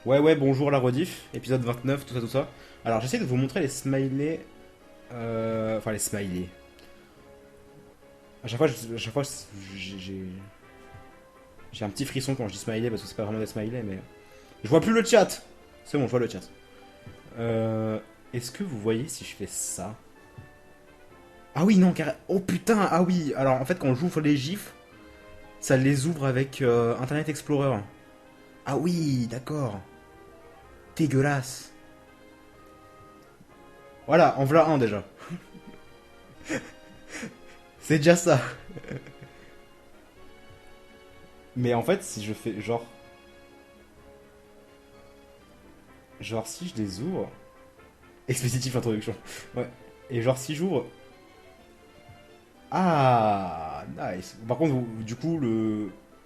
Ouais, ouais, bonjour la rediff, épisode 29, tout ça, tout ça. Alors, j'essaie de vous montrer les smileys. Enfin, les smileys. À chaque fois, j'ai un petit frisson quand je dis smiley parce que c'est pas vraiment des smileys, mais. Je vois plus le chat. C'est bon, je vois le chat. Est-ce que vous voyez si je fais ça? Ah oui, non, carré. Oh putain, ah oui. Alors, en fait, quand j'ouvre les gifs, ça les ouvre avec Internet Explorer. Ah oui, d'accord. Dégueulasse. Voilà, en voilà un déjà. C'est déjà ça. Mais en fait, si je fais genre. Genre, si je les ouvre. Expéditif introduction. Ouais. Et genre, si j'ouvre. Ah, nice. Par contre, du coup,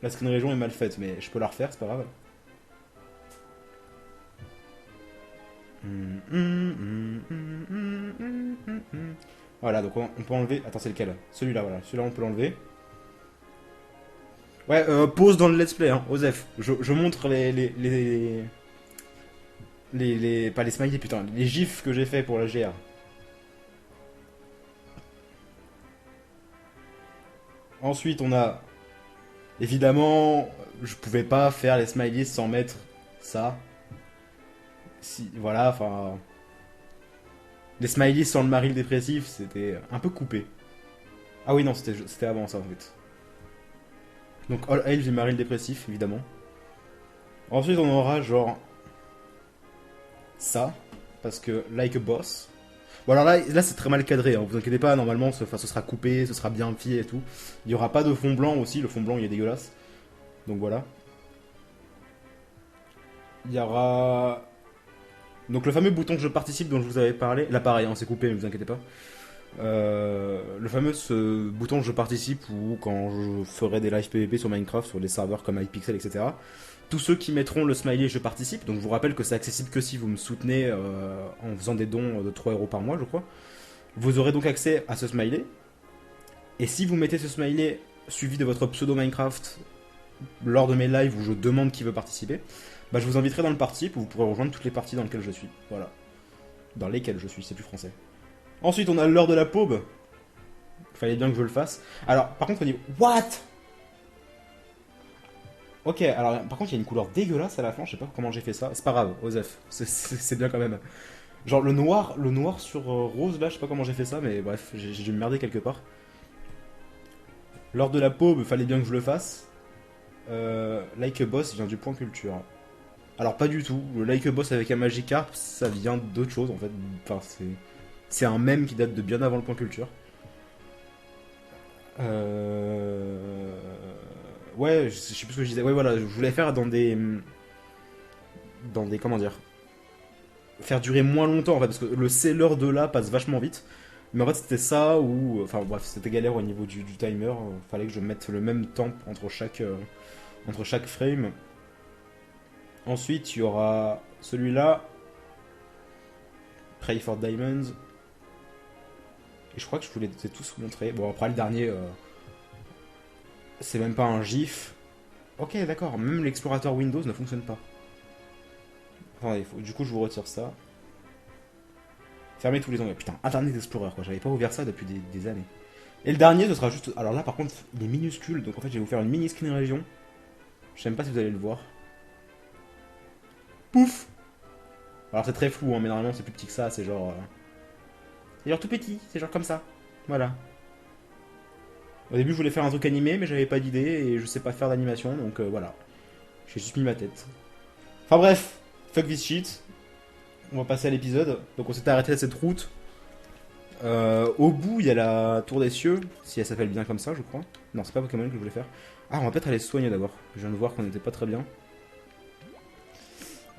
la screen région est mal faite, mais je peux la refaire, c'est pas grave. Voilà, donc on peut enlever. Attends, c'est lequel? Celui-là, voilà. Celui-là, on peut l'enlever. Ouais, pause dans le let's play, hein, Osef. Je montre pas les smileys, putain. Les gifs que j'ai fait pour la GR. Ensuite, on a. Évidemment, je pouvais pas faire les smileys sans mettre ça. Si, voilà, enfin. Les smileys sans le maril dépressif, c'était un peu coupé. Ah oui, non, c'était avant ça en fait. Donc All Hail du maril dépressif, évidemment. Ensuite, on aura genre ça, parce que Like a Boss. Bon, alors là c'est très mal cadré, hein, vous inquiétez pas, normalement ce sera coupé, ce sera bien fait et tout. Il y aura pas de fond blanc aussi, le fond blanc il est dégueulasse. Donc voilà. Il y aura. Donc le fameux bouton que je participe dont je vous avais parlé, là pareil, hein, c'est coupé, mais vous inquiétez pas. Le fameux bouton je participe ou quand je ferai des live PvP sur Minecraft, sur les serveurs comme Hypixel, etc. Tous ceux qui mettront le smiley je participe, donc je vous rappelle que c'est accessible que si vous me soutenez en faisant des dons de 3 euros par mois, je crois. Vous aurez donc accès à ce smiley. Et si vous mettez ce smiley suivi de votre pseudo Minecraft lors de mes lives où je demande qui veut participer, bah je vous inviterai dans le party où vous pourrez rejoindre toutes les parties dans lesquelles je suis. Voilà. Dans lesquelles je suis, c'est plus français. Ensuite, on a l'heure de la paube. Fallait bien que je le fasse. Alors, par contre, on dit What? Ok, alors par contre, il y a une couleur dégueulasse à la fin. Je sais pas comment j'ai fait ça. C'est pas grave, Osef. C'est bien quand même. Genre le noir sur rose là, je sais pas comment j'ai fait ça, mais bref, j'ai dû me merder quelque part. Lors de la paube, fallait bien que je le fasse. Like a boss vient du point culture. Alors pas du tout. Le like a boss avec un Magikarp, ça vient d'autre chose en fait. Enfin, c'est un mème qui date de bien avant le point culture. Euh... Ouais, je sais plus ce que je disais. Ouais, voilà, je voulais faire dans des comment dire, faire durer moins longtemps en fait, parce que le seller de là passe vachement vite. Mais en fait, c'était ça ou, enfin bref, c'était galère au niveau du timer. Fallait que je mette le même temps entre chaque frame. Ensuite, il y aura celui-là, Pray for Diamonds. Et je crois que je vous les ai tous montrés. Bon, après le dernier, c'est même pas un GIF. Ok, d'accord, même l'explorateur Windows ne fonctionne pas. Attendez, du coup, je vous retire ça. Fermez tous les onglets. Putain, Internet Explorer, quoi. J'avais pas ouvert ça depuis des années. Et le dernier, ce sera juste. Alors là, par contre, il est minuscule. Donc en fait, je vais vous faire une mini screen région. Je sais même pas si vous allez le voir. Pouf. Alors c'est très flou, hein, mais normalement, c'est plus petit que ça. C'est genre. C'est genre tout petit. C'est genre comme ça. Voilà. Au début, je voulais faire un truc animé, mais j'avais pas d'idée et je sais pas faire d'animation. Donc voilà. J'ai juste mis ma tête. Enfin bref. Fuck this shit. On va passer à l'épisode. Donc on s'était arrêté à cette route. Au bout, il y a la tour des cieux, si elle s'appelle bien comme ça, je crois. Non, c'est pas Pokémon que je voulais faire. Ah, on va peut-être aller se soigner d'abord. Je viens de voir qu'on n'était pas très bien.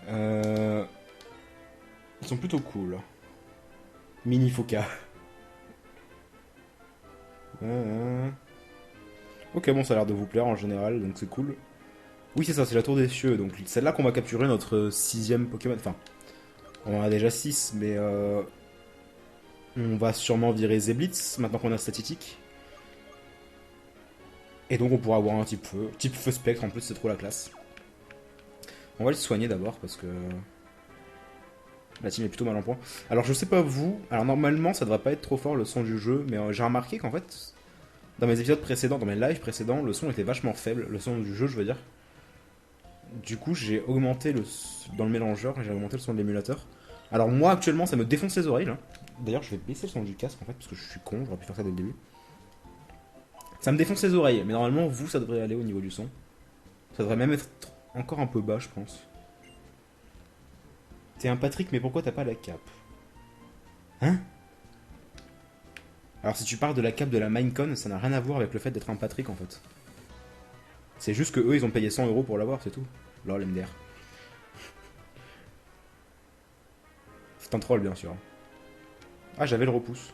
Euh, Ils sont plutôt cool. Mini Foca. Ok, bon, ça a l'air de vous plaire en général, donc c'est cool. Oui, c'est ça, c'est la tour des cieux. Donc c'est là qu'on va capturer notre sixième Pokémon. Enfin, on en a déjà 6, mais on va sûrement virer Zeblitz maintenant qu'on a statistique. Et donc on pourra avoir un type feu. Type feu spectre, en plus, c'est trop la classe. On va le soigner d'abord parce que la team est plutôt mal en point. Alors je sais pas vous, alors normalement ça devrait pas être trop fort le son du jeu, mais j'ai remarqué qu'en fait, dans mes épisodes précédents, dans mes lives précédents, le son était vachement faible, le son du jeu je veux dire. Du coup j'ai augmenté dans le mélangeur, j'ai augmenté le son de l'émulateur. Alors moi actuellement ça me défonce les oreilles là. D'ailleurs je vais baisser le son du casque en fait parce que je suis con, j'aurais pu faire ça dès le début. Ça me défonce les oreilles, mais normalement vous ça devrait aller au niveau du son. Ça devrait même être encore un peu bas je pense. T'es un Patrick mais pourquoi t'as pas la cape? Hein? Alors si tu parles de la cape de la Minecon, ça n'a rien à voir avec le fait d'être un Patrick en fait. C'est juste que eux ils ont payé 100 € pour l'avoir, c'est tout. Lol MDR. C'est un troll bien sûr. Ah j'avais le repousse.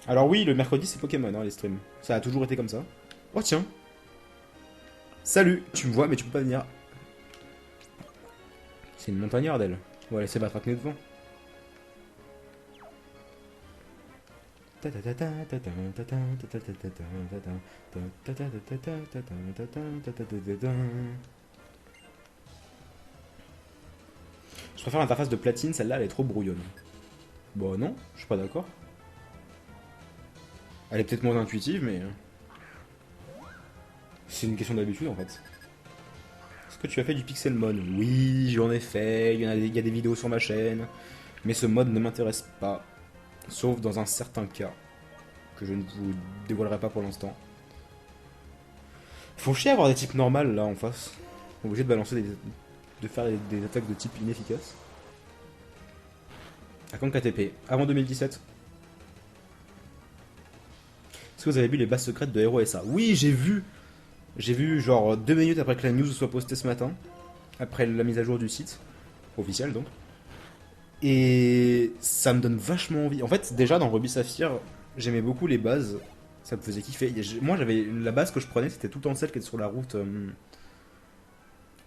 Alors oui, le mercredi c'est Pokémon hein, les streams. Ça a toujours été comme ça. Oh tiens. Salut, tu me vois mais tu peux pas venir. C'est une montagnarde elle. On va laisser battre devant. Je préfère l'interface de platine, celle-là elle est trop brouillonne. Bon non, je suis pas d'accord. Elle est peut-être moins intuitive mais... C'est une question d'habitude en fait. Est-ce que tu as fait du Pixelmon? Oui, j'en ai fait, il y a des vidéos sur ma chaîne. Mais ce mode ne m'intéresse pas. Sauf dans un certain cas. Que je ne vous dévoilerai pas pour l'instant. Faut chier à avoir des types normales là en face. Obligé de balancer de faire des attaques de type inefficaces. À quand KTP? Avant 2017. Est-ce que vous avez vu les bases secrètes de Hero SA? Oui, j'ai vu. J'ai vu genre 2 minutes après que la news soit postée ce matin. Après la mise à jour du site. Officiel donc. Et ça me donne vachement envie. En fait, déjà dans Ruby Saphir, j'aimais beaucoup les bases. Ça me faisait kiffer. Moi, j'avais la base que je prenais, c'était tout le temps celle qui était sur la route.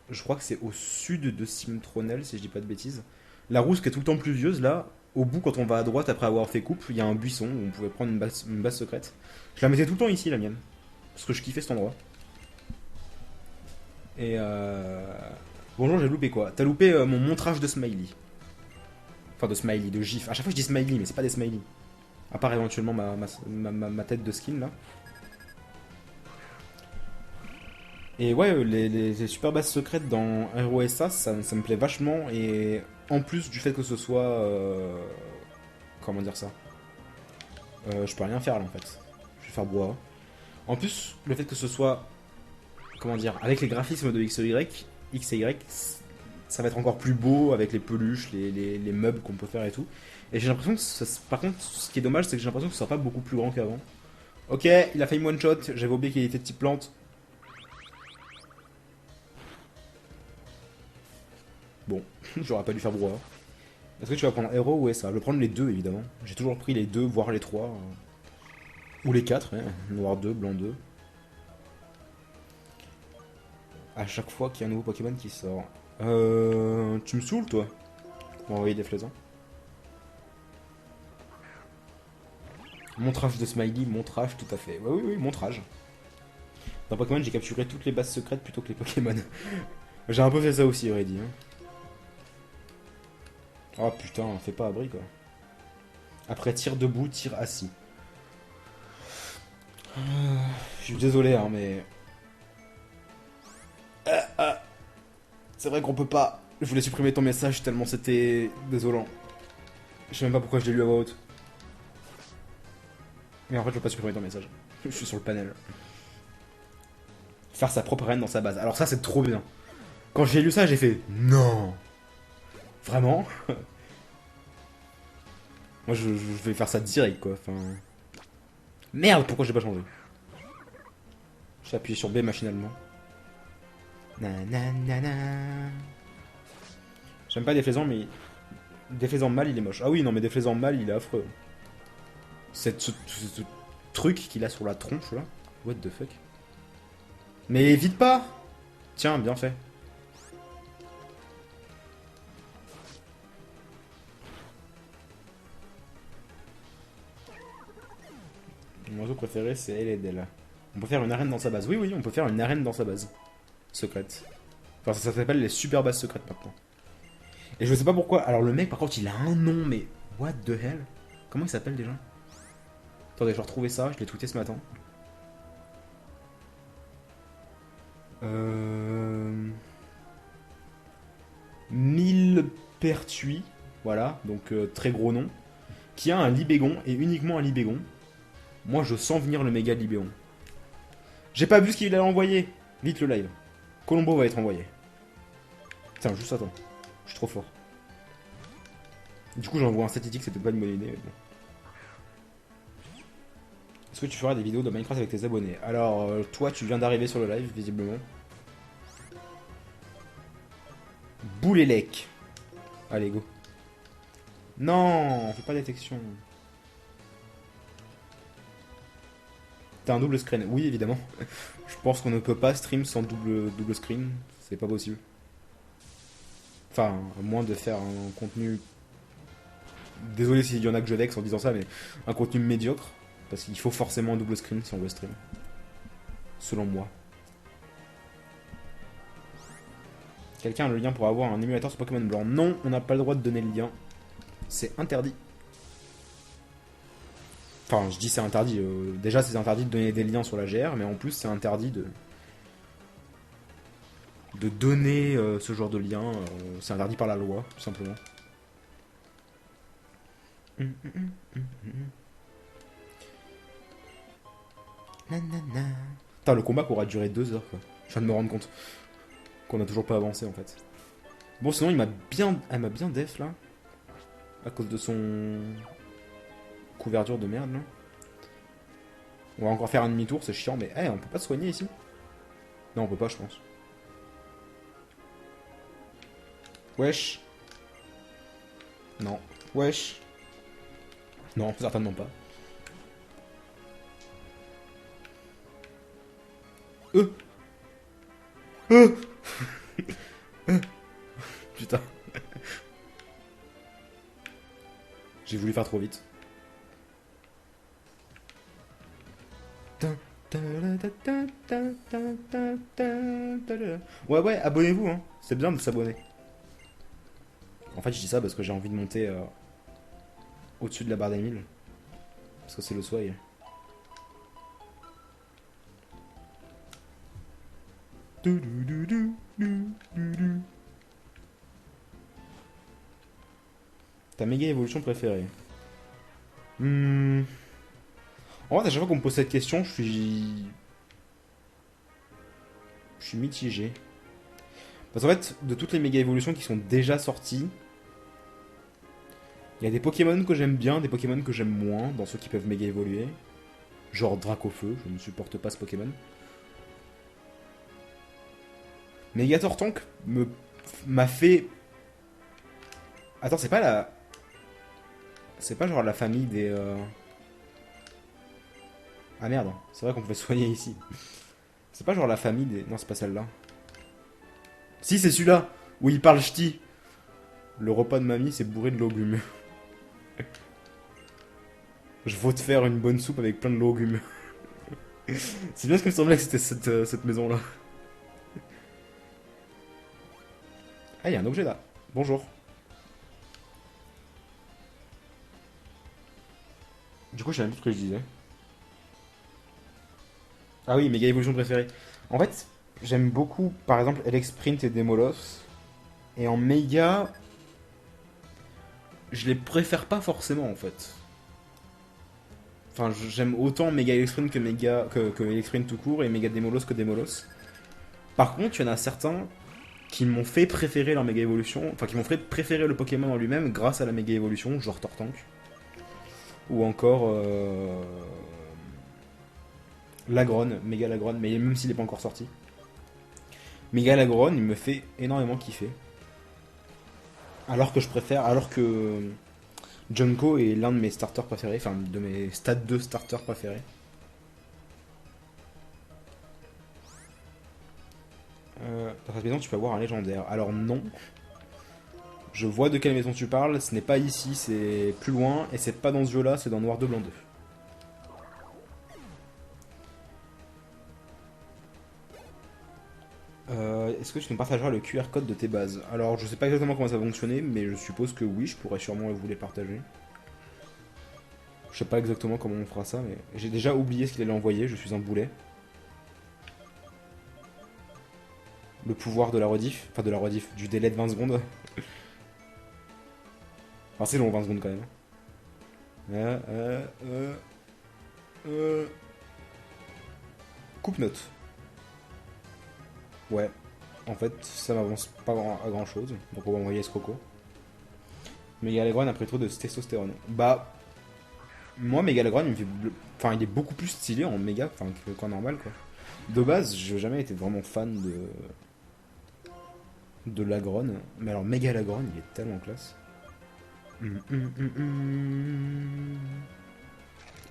Je crois que c'est au sud de Simtronel, si je dis pas de bêtises. La route qui est tout le temps pluvieuse, là, au bout, quand on va à droite après avoir fait coupe, il y a un buisson où on pouvait prendre une base secrète. Je la mettais tout le temps ici, la mienne. Parce que je kiffais cet endroit. Et bonjour, j'ai loupé quoi? T'as loupé mon montrage de smiley. Enfin, de smiley, de gif. À chaque fois, je dis smiley, mais c'est pas des smiley. À part éventuellement ma tête de skin là. Et ouais, les super bases secrètes dans ROSA, ça me plaît vachement. Et en plus du fait que ce soit. Comment dire ça? Je peux rien faire là en fait. Je vais faire bois. En plus, le fait que ce soit. Comment dire? Avec les graphismes de XY, ça va être encore plus beau avec les peluches, les meubles qu'on peut faire et tout. Et j'ai l'impression que, par contre, ce qui est dommage, c'est que j'ai l'impression que ce sera pas beaucoup plus grand qu'avant. Ok, il a failli one shot, j'avais oublié qu'il était de type plante. Bon, j'aurais pas dû faire brouhaha. Est-ce que tu vas prendre héros ou SA? Je vais prendre les deux évidemment. J'ai toujours pris les deux, voire les trois. Ou les quatre, hein. Noir 2, blanc 2. À chaque fois qu'il y a un nouveau Pokémon qui sort. Tu me saoules toi? On va envoyer des flaisans. Montrage de Smiley, montrage tout à fait. Ouais, oui, oui, montrage. Dans Pokémon, j'ai capturé toutes les bases secrètes plutôt que les Pokémon. J'ai un peu fait ça aussi, aurait dit. Hein. Oh putain, fais pas abri quoi. Après, tir debout, tir assis. Je suis désolé, hein, mais. C'est vrai qu'on peut pas. Je voulais supprimer ton message tellement c'était désolant. Je sais même pas pourquoi je l'ai lu à voix haute. Mais en fait, je veux pas supprimer ton message. Je suis sur le panel. Faire sa propre reine dans sa base. Alors, ça, c'est trop bien. Quand j'ai lu ça, j'ai fait non. Vraiment? Moi, je vais faire ça direct, quoi. Enfin. Merde, pourquoi j'ai pas changé? J'ai appuyé sur B machinalement. Nanana. J'aime pas Déflaisant, mais. Déflaisant mal, il est moche. Ah oui, non, mais Déflaisant mal, il est affreux. Ce truc qu'il a sur la tronche, là. What the fuck? Mais vite pas! Tiens, bien fait. Mon oiseau préféré, c'est Eledel. On peut faire une arène dans sa base. Oui, oui, on peut faire une arène dans sa base. Secrète. Enfin, ça s'appelle les super bases secrètes maintenant. Et je sais pas pourquoi. Alors, le mec, par contre, il a un nom, mais. What the hell? Comment il s'appelle déjà? Attendez, je vais retrouver ça, je l'ai tweeté ce matin. Millepertuis, voilà, donc très gros nom, qui a un Libégon et uniquement un Libégon. Moi, je sens venir le méga Libégon. J'ai pas vu ce qu'il a envoyé. Vite le live. Colombo va être envoyé. Tiens, juste attends. Je suis trop fort. Du coup, j'envoie un statistique, c'est peut-être pas une bonne idée, mais bon. Est-ce que tu feras des vidéos de Minecraft avec tes abonnés? Alors, toi, tu viens d'arriver sur le live, visiblement. Boulélec. Allez, go. Non, on fait pas détection. T'as un double screen? Oui, évidemment. Je pense qu'on ne peut pas stream sans double screen. C'est pas possible. Enfin, à moins de faire un contenu... Désolé s'il y en a que je vexe en disant ça, mais un contenu médiocre. Parce qu'il faut forcément un double screen si on veut stream. Selon moi. Quelqu'un a le lien pour avoir un émulateur sur Pokémon Blanc? Non, on n'a pas le droit de donner le lien. C'est interdit. Enfin, je dis c'est interdit. Déjà, c'est interdit de donner des liens sur la GR, mais en plus, c'est interdit de donner ce genre de lien. C'est interdit par la loi, tout simplement. Putain, le combat pourra durer 2 heures, quoi. Je viens de me rendre compte qu'on a toujours pas avancé, en fait. Bon, sinon, elle m'a bien def, là. À cause de son... couverture de merde, là. On va encore faire un demi-tour, c'est chiant, mais on peut pas se soigner ici? Non, on peut pas, je pense. Wesh. Non. Wesh. Non, certainement pas. Euh. Euh. Putain. J'ai voulu faire trop vite. Ouais, abonnez-vous, hein. C'est bien de s'abonner. En fait, je dis ça parce que j'ai envie de monter au-dessus de la barre des 1000. Parce que c'est le soir. Ta méga évolution préférée? En fait, à chaque fois qu'on me pose cette question, je suis mitigé. Parce qu'en fait, de toutes les méga évolutions qui sont déjà sorties, il y a des Pokémon que j'aime bien, des Pokémon que j'aime moins, dans ceux qui peuvent méga évoluer. Genre Dracofeu, je ne supporte pas ce Pokémon. Megator Tank m'a fait... Attends, c'est pas la... C'est pas genre la famille des... Ah merde, c'est vrai qu'on pouvait soigner ici. C'est pas genre la famille des... Non, c'est pas celle-là. Si, c'est celui-là, où il parle ch'ti. Le repas de mamie, c'est bourré de légumes. Je veux te faire une bonne soupe avec plein de légumes. C'est bien ce que me semblait que c'était cette maison-là. Ah, il y a un objet là. Bonjour. Du coup, je sais même plus ce que je disais. Ah oui, méga évolution préférée. En fait, j'aime beaucoup, par exemple, Elexprint et Demolos. Et en méga, je les préfère pas forcément en fait. Enfin, j'aime autant Mega Elexprint que Elexprint tout court et Mega Demolos que Demolos. Par contre, il y en a certains qui m'ont fait préférer leur Mega Évolution, enfin qui m'ont fait préférer le Pokémon en lui-même grâce à la Mega Évolution, genre Tortank. Ou encore Lagron, Mega Lagron, mais même s'il n'est pas encore sorti. Mega Lagron, il me fait énormément kiffer. Alors que Junko est l'un de mes starters préférés, enfin de mes stade 2 starters préférés. Dans cette maison, tu peux avoir un légendaire. Alors non. Je vois de quelle maison tu parles, ce n'est pas ici, c'est plus loin, et c'est pas dans ce jeu-là, c'est dans Noir 2 Blanc 2. Est-ce que tu nous partageras le QR code de tes bases? Alors, je sais pas exactement comment ça va fonctionner, mais je suppose que oui, je pourrais sûrement vous les partager. Je sais pas exactement comment on fera ça, mais j'ai déjà oublié ce qu'il allait envoyer, je suis un boulet. Le pouvoir de la rediff, enfin de la rediff, du délai de 20 secondes. Enfin, c'est long, 20 secondes quand même. Coupe note. Ouais. En fait, ça m'avance pas à grand chose. Donc on va envoyer Escroco. Megalagron a pris trop de testostérone. Bah, moi, Megalagron, il me fait. Enfin, il est beaucoup plus stylé en méga qu'en normal, quoi. De base, j'ai jamais été vraiment fan de Lagron. Mais alors, Megalagron, il est tellement classe.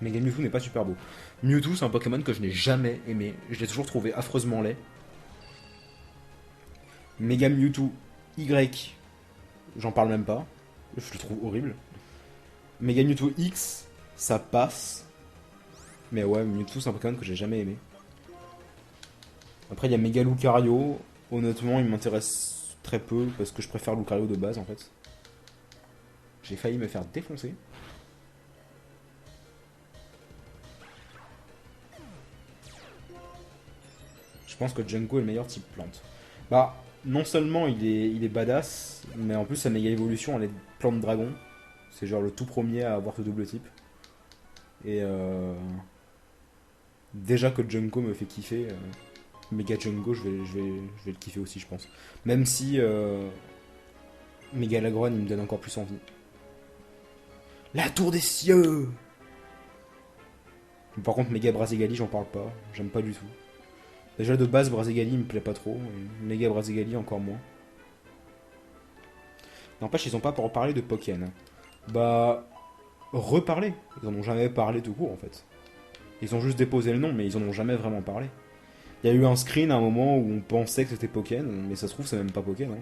Mega Mewtwo n'est pas super beau. Mewtwo, c'est un Pokémon que je n'ai jamais aimé. Je l'ai toujours trouvé affreusement laid. Mega Mewtwo Y, j'en parle même pas. Je le trouve horrible. Mega Mewtwo X, ça passe. Mais ouais, Mewtwo, c'est un Pokémon que j'ai jamais aimé. Après, il y a Mega Lucario. Honnêtement, il m'intéresse très peu parce que je préfère Lucario de base en fait. J'ai failli me faire défoncer. Je pense que Junko est le meilleur type plante. Bah, non seulement il est badass, mais en plus sa méga évolution elle est plante dragon. C'est genre le tout premier à avoir ce double type. Et déjà que Junko me fait kiffer, Mega Junko je vais le kiffer aussi je pense. Même si Mega Lagron il me donne encore plus envie. La tour des cieux. Par contre Mega Brazigali j'en parle pas, j'aime pas du tout. Déjà de base Brazigali il me plaît pas trop, et Mega Brazigali encore moins. N'empêche ils ont pas pour parler de Pokken. Bah reparler, ils en ont jamais parlé tout court en fait. Ils ont juste déposé le nom mais ils en ont jamais vraiment parlé. Il y a eu un screen à un moment où on pensait que c'était Pokken, mais ça se trouve c'est même pas Pokken. Hein.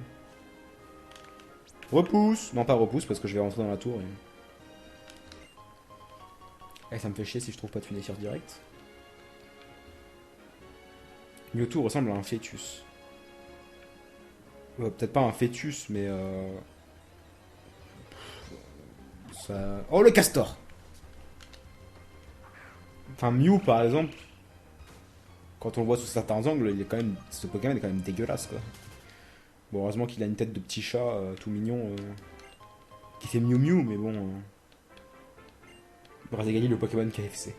Repousse. Non pas repousse parce que je vais rentrer dans la tour et ça me fait chier si je trouve pas de finisher direct. Mewtwo ressemble à un fœtus. Peut-être pas un fœtus, mais ça... Oh, le castor. Enfin, Mew, par exemple, quand on le voit sous certains angles, il est quand même... ce Pokémon est quand même dégueulasse, quoi. Bon, heureusement qu'il a une tête de petit chat tout mignon, qui fait Mew Mew, mais bon... Brazigali, le Pokémon KFC.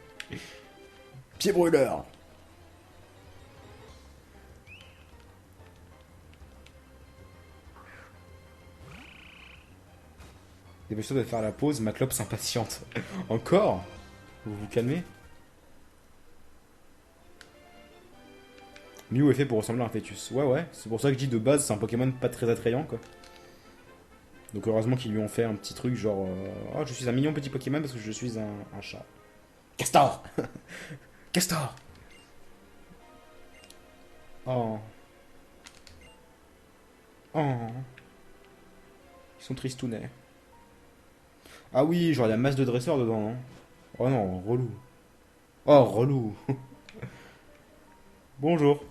Pied brûleur. Dépêche-toi de faire la pause, ma clope s'impatiente. Encore? Vous vous calmez? Mew est fait pour ressembler à un fœtus. Ouais, ouais, c'est pour ça que je dis de base, c'est un Pokémon pas très attrayant, quoi. Donc heureusement qu'ils lui ont fait un petit truc genre... oh, je suis un mignon petit Pokémon parce que je suis un chat. Castor. Castor. Oh. Oh. Ils sont tristounets. Ah oui, genre il y a masse de dresseurs dedans, non? Oh non, relou. Oh, relou. Bonjour.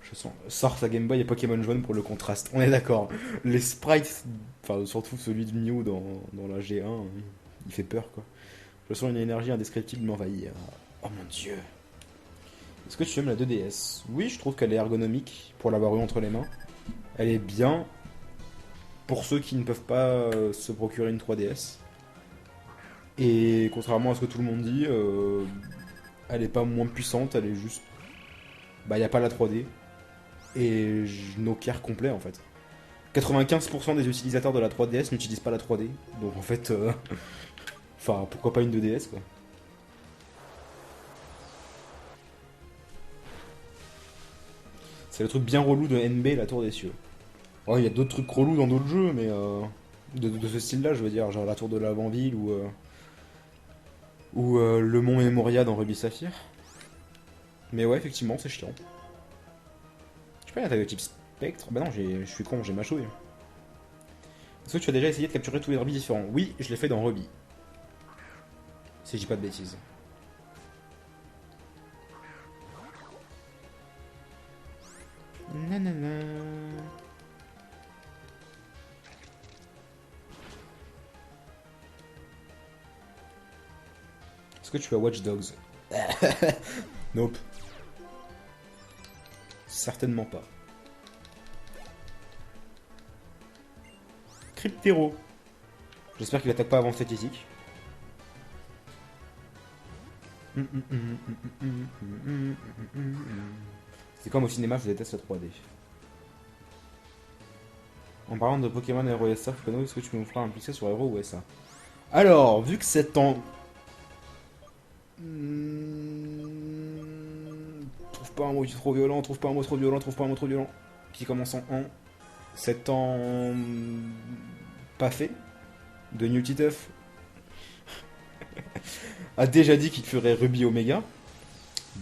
Je sens. Sort sa Game Boy et Pokémon jaune pour le contraste. On est d'accord. Les sprites, enfin surtout celui de Mew dans la G1, il fait peur quoi. Je sens une énergie indescriptible m'envahir. Oh mon dieu. Est-ce que tu aimes la 2DS? Oui, je trouve qu'elle est ergonomique pour l'avoir eu entre les mains. Elle est bien pour ceux qui ne peuvent pas se procurer une 3DS. Et contrairement à ce que tout le monde dit, elle est pas moins puissante, elle est juste... Bah, il n'y a pas la 3D. Et no care complet en fait. 95% des utilisateurs de la 3DS n'utilisent pas la 3D. Donc en fait... Enfin, pourquoi pas une 2DS quoi. C'est le truc bien relou de NB, la tour des cieux. Oh, il y a d'autres trucs relous dans d'autres jeux, mais... de ce style-là, je veux dire, genre la tour de l'Avant-Ville ou le mont Memoria dans Ruby Saphir. Mais ouais, effectivement, c'est chiant. Je sais pas, il y a un type spectre. Bah non, je suis con, j'ai ma chouille. Est-ce que tu as déjà essayé de capturer tous les Ruby différents? Oui, je l'ai fait dans Ruby. Si je dis pas de bêtises. Nanana. Est-ce que tu as Watch Dogs? Nope. Certainement pas. Cryptero. J'espère qu'il attaque pas avant statistique. C'est comme au cinéma, je déteste la 3D. En parlant de Pokémon Hero SA, est-ce que tu peux nous faire un pixel sur Hero ou SA? Alors, vu que c'est en... Trouve pas un mot trop violent, trouve pas un mot trop violent, trouve pas un mot trop violent. Qui commence en 1. C'est en... Pas fait. De New Titeuf a déjà dit qu'il ferait Ruby Omega.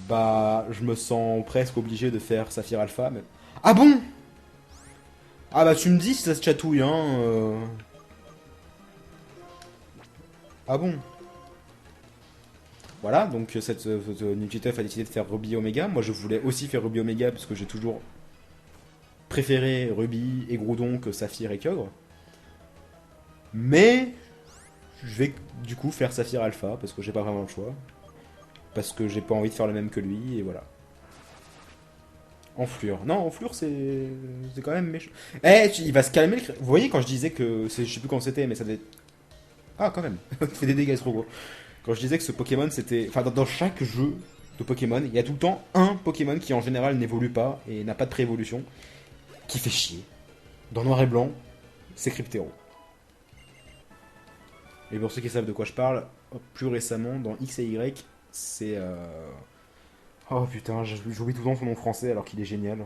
Bah, je me sens presque obligé de faire Saphir Alpha. Mais... Ah bon? Ah bah tu me dis si ça se chatouille, hein. Ah bon? Voilà, donc cette Nutiteuf a décidé de faire Ruby Omega. Moi je voulais aussi faire Ruby Omega parce que j'ai toujours préféré Ruby et Groudon que Saphir et Kyogre. Mais je vais du coup faire Saphir Alpha parce que j'ai pas vraiment le choix. Parce que j'ai pas envie de faire le même que lui et voilà. Enflure. Non, Enflure c'est quand même méchant. Eh, il va se calmer le... Vous voyez quand je disais que... Je sais plus quand c'était mais ça devait être... Ah quand même. Il fait des dégâts trop gros. Quand je disais que ce Pokémon c'était... Enfin dans chaque jeu de Pokémon, il y a tout le temps un Pokémon qui en général n'évolue pas et n'a pas de préévolution. Qui fait chier. Dans Noir et Blanc, c'est Cryptero. Et pour ceux qui savent de quoi je parle, plus récemment dans X et Y, c'est... Oh putain, j'oublie tout le temps son nom français alors qu'il est génial.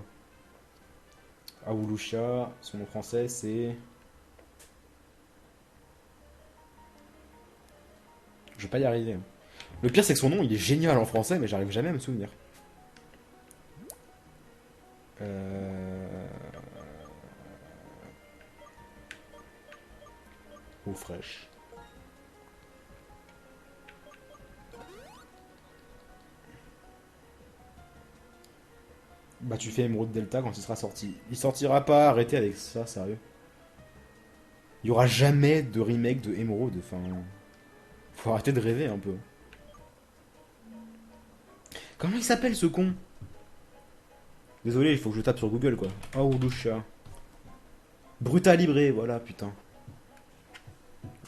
Awulucha, son nom français c'est... Je vais pas y arriver. Le pire c'est que son nom il est génial en français mais j'arrive jamais à me souvenir. Eau fraîche. Bah tu fais Emerald Delta quand il sera sorti. Il sortira pas, arrêtez avec ça, sérieux. Il y aura jamais de remake de Emerald, enfin... Faut arrêter de rêver un peu. Comment il s'appelle ce con? Désolé, il faut que je tape sur Google quoi. Oh Lusha. Brutalibré, voilà putain.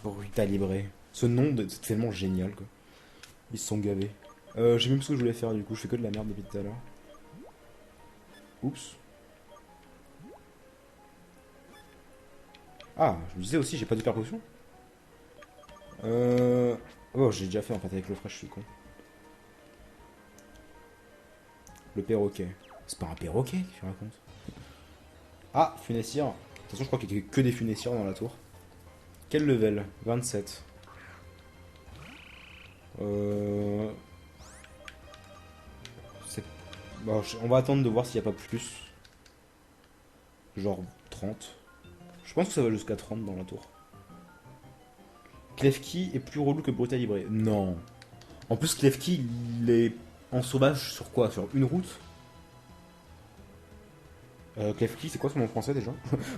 Brutalibré. Ce nom, c'est tellement génial quoi. Ils se sont gavés. J'ai même ce que je voulais faire du coup, je fais que de la merde depuis tout à l'heure. Oups. Ah, je me disais aussi, j'ai pas d'hyper potion. Oh, j'ai déjà fait en fait avec le fraîche, je suis con. Le perroquet. C'est pas un perroquet que tu racontes. Ah, funessire. De toute façon, je crois qu'il y a que des funessirs dans la tour. Quel level? 27. Bon, on va attendre de voir s'il n'y a pas plus. Genre 30. Je pense que ça va jusqu'à 30 dans la tour. Klefki est plus relou que Brutalibré. Non. En plus, Klefki, il est en sauvage sur quoi? Sur une route? Klefki, c'est quoi son nom français déjà?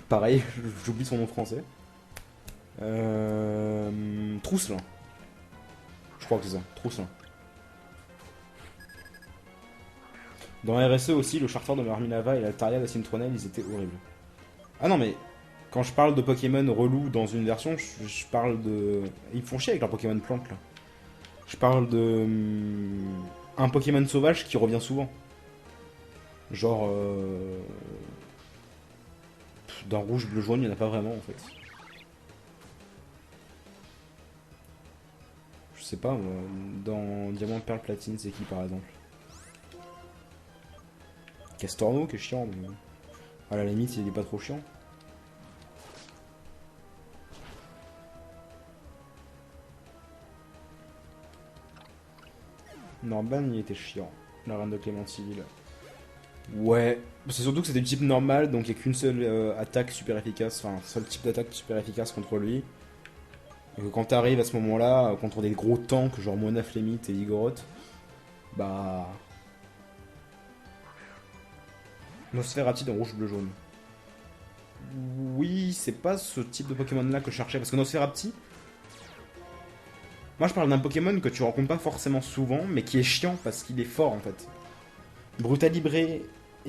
Pareil, j'oublie son nom français. Trousselin. Je crois que c'est ça, Trousselin. Dans RSE aussi, le charter de Marminava et l'Altaria d'Asyntronel, ils étaient horribles. Ah non, mais quand je parle de Pokémon relou dans une version, je parle de... Ils me font chier avec leur Pokémon plante là. Je parle de... un Pokémon sauvage qui revient souvent. Genre... Dans rouge, bleu, jaune, il n'y en a pas vraiment en fait. Je sais pas, moi, dans Diamant, Perle, Platine, c'est qui par exemple? Castorno qui est chiant, mais... À la limite, il est pas trop chiant. Norban, il était chiant. La reine de Clément Civil. Ouais, c'est surtout que c'était du type normal, donc il n'y a qu'une seule attaque super efficace, enfin, seul type d'attaque super efficace contre lui. Et que quand t'arrives à ce moment-là, contre des gros tanks, genre Mona Flemite et Igoroth, bah... Nosferatu dans rouge, bleu, jaune. Oui, c'est pas ce type de Pokémon là que je cherchais. Parce que Nosferatu, moi je parle d'un Pokémon que tu rencontres pas forcément souvent, mais qui est chiant parce qu'il est fort en fait. Brutalibre et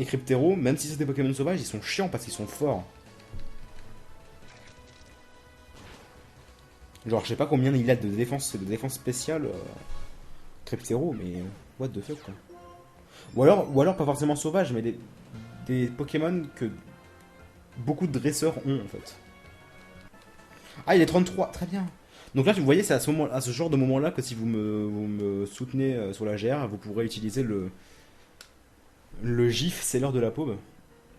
Cryptero, même si c'est des Pokémon sauvages, ils sont chiants parce qu'ils sont forts. Genre, je sais pas combien il a de défense spéciale, Cryptero, mais what the fuck quoi. Ou alors pas forcément sauvages, mais des Pokémon que beaucoup de dresseurs ont en fait. Ah, il est 33, très bien. Donc là, vous voyez, c'est à ce genre de moment-là que si vous me soutenez sur la GR, vous pourrez utiliser le GIF, c'est l'heure de la paume.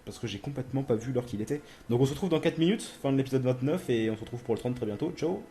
Parce que j'ai complètement pas vu l'heure qu'il était. Donc on se retrouve dans 4 minutes, fin de l'épisode 29, et on se retrouve pour le 30 très bientôt. Ciao.